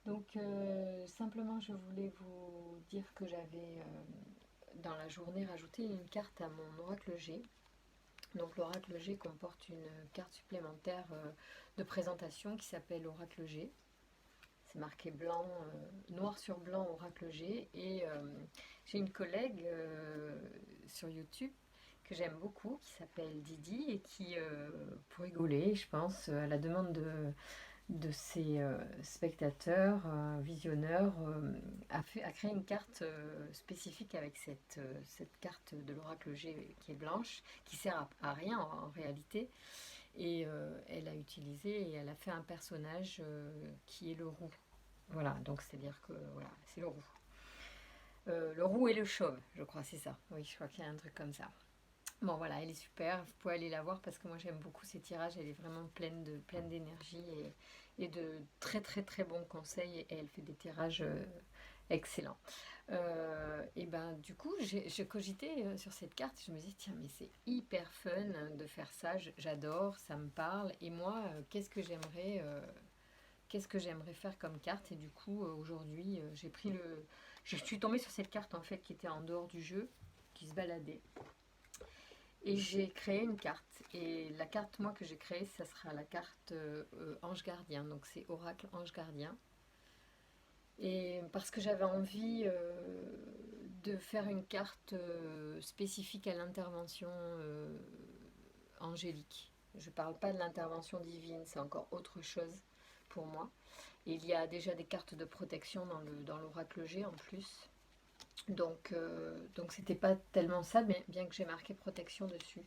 Donc simplement je voulais vous dire que j'avais dans la journée rajouté une carte à mon oracle G. Donc l'oracle G comporte une carte supplémentaire de présentation qui s'appelle oracle G. C'est marqué blanc, noir sur blanc oracle G. Et j'ai une collègue sur YouTube que j'aime beaucoup qui s'appelle Didi et qui, pour rigoler, je pense, à la demande de ses spectateurs, visionneurs, a créé une carte spécifique avec cette carte de l'oracle G qui est blanche, qui sert à rien en réalité. Et elle a utilisé et elle a fait un personnage qui est le roux. Voilà, donc c'est-à-dire que voilà, c'est le roux. Le roux et le chauve, je crois, c'est ça. Oui, je crois qu'il y a un truc comme ça. Bon voilà, elle est super, vous pouvez aller la voir parce que moi j'aime beaucoup ses tirages, elle est vraiment pleine d'énergie et de très très très bons conseils et elle fait des tirages excellents. Et ben du coup j'ai cogité sur cette carte et je me dis tiens mais c'est hyper fun de faire ça, j'adore, ça me parle et moi qu'est-ce que j'aimerais faire comme carte et du coup aujourd'hui je suis tombée sur cette carte en fait qui était en dehors du jeu, qui se baladait. Et j'ai créé une carte. Et la carte, moi, que j'ai créée, ça sera la carte Ange Gardien. Donc c'est Oracle Ange Gardien. Et parce que j'avais envie de faire une carte spécifique à l'intervention angélique. Je ne parle pas de l'intervention divine, c'est encore autre chose pour moi. Et il y a déjà des cartes de protection dans l'oracle G en plus. Donc c'était pas tellement ça, mais bien que j'ai marqué protection dessus.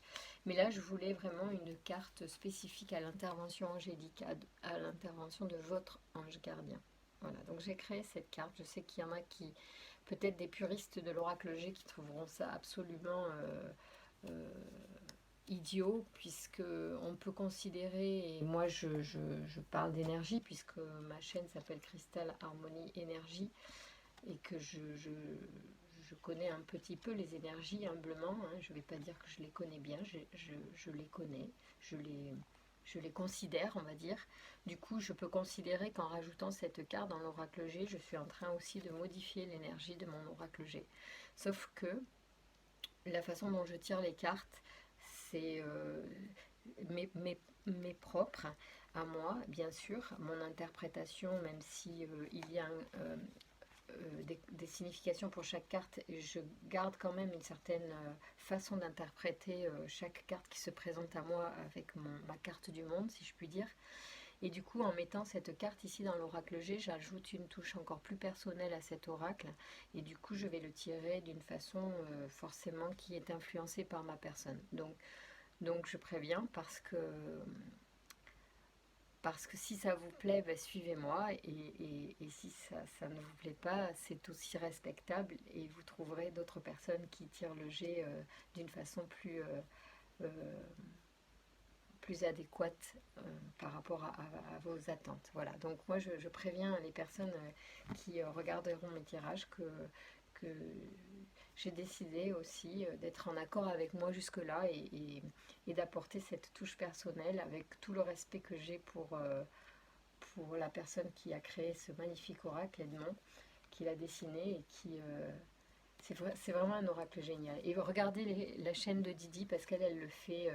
Mais là, je voulais vraiment une carte spécifique à l'intervention angélique, à l'intervention de votre ange gardien. Voilà, donc j'ai créé cette carte. Je sais qu'il y en a qui, peut-être des puristes de l'oracle G, qui trouveront ça absolument euh, idiot, puisque on peut considérer, et moi je parle d'énergie, puisque ma chaîne s'appelle Cristal Harmonie Énergie, et que je connais un petit peu les énergies humblement, hein. Je ne vais pas dire que je les connais bien, je les connais, je les considère, on va dire. Du coup, je peux considérer qu'en rajoutant cette carte dans l'oracle G, je suis en train aussi de modifier l'énergie de mon oracle G. Sauf que la façon dont je tire les cartes, c'est mes propres à moi, bien sûr, mon interprétation, même si il y a des significations pour chaque carte, et je garde quand même une certaine façon d'interpréter chaque carte qui se présente à moi avec ma carte du monde, si je puis dire. Et du coup, en mettant cette carte ici dans l'oracle G, j'ajoute une touche encore plus personnelle à cet oracle. Et du coup, je vais le tirer d'une façon forcément qui est influencée par ma personne. Donc je préviens parce que si ça vous plaît, ben, suivez-moi, et si ça ne vous plaît pas, c'est aussi respectable, et vous trouverez d'autres personnes qui tirent le jet d'une façon euh, plus adéquate par rapport à vos attentes. Voilà, donc moi je préviens les personnes qui regarderont mes tirages que j'ai décidé aussi d'être en accord avec moi jusque-là et d'apporter cette touche personnelle avec tout le respect que j'ai pour la personne qui a créé ce magnifique oracle, Edmond, qui l'a dessiné et qui... c'est vraiment un oracle génial. Et regardez la chaîne de Didi parce qu'elle le fait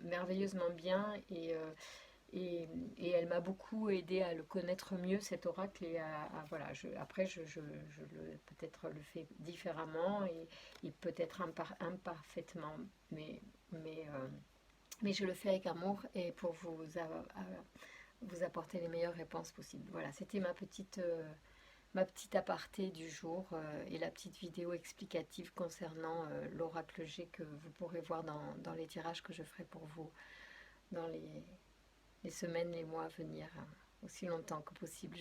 merveilleusement bien et elle m'a beaucoup aidé à le connaître mieux cet oracle et voilà après je peut-être le fais différemment et peut-être imparfaitement mais mais euh, mais je le fais avec amour et pour vous apporter les meilleures réponses possibles. Voilà, c'était ma petite aparté du jour et la petite vidéo explicative concernant l'oracle G que vous pourrez voir dans les tirages que je ferai pour vous dans les semaines, les mois à venir, hein, aussi longtemps que possible.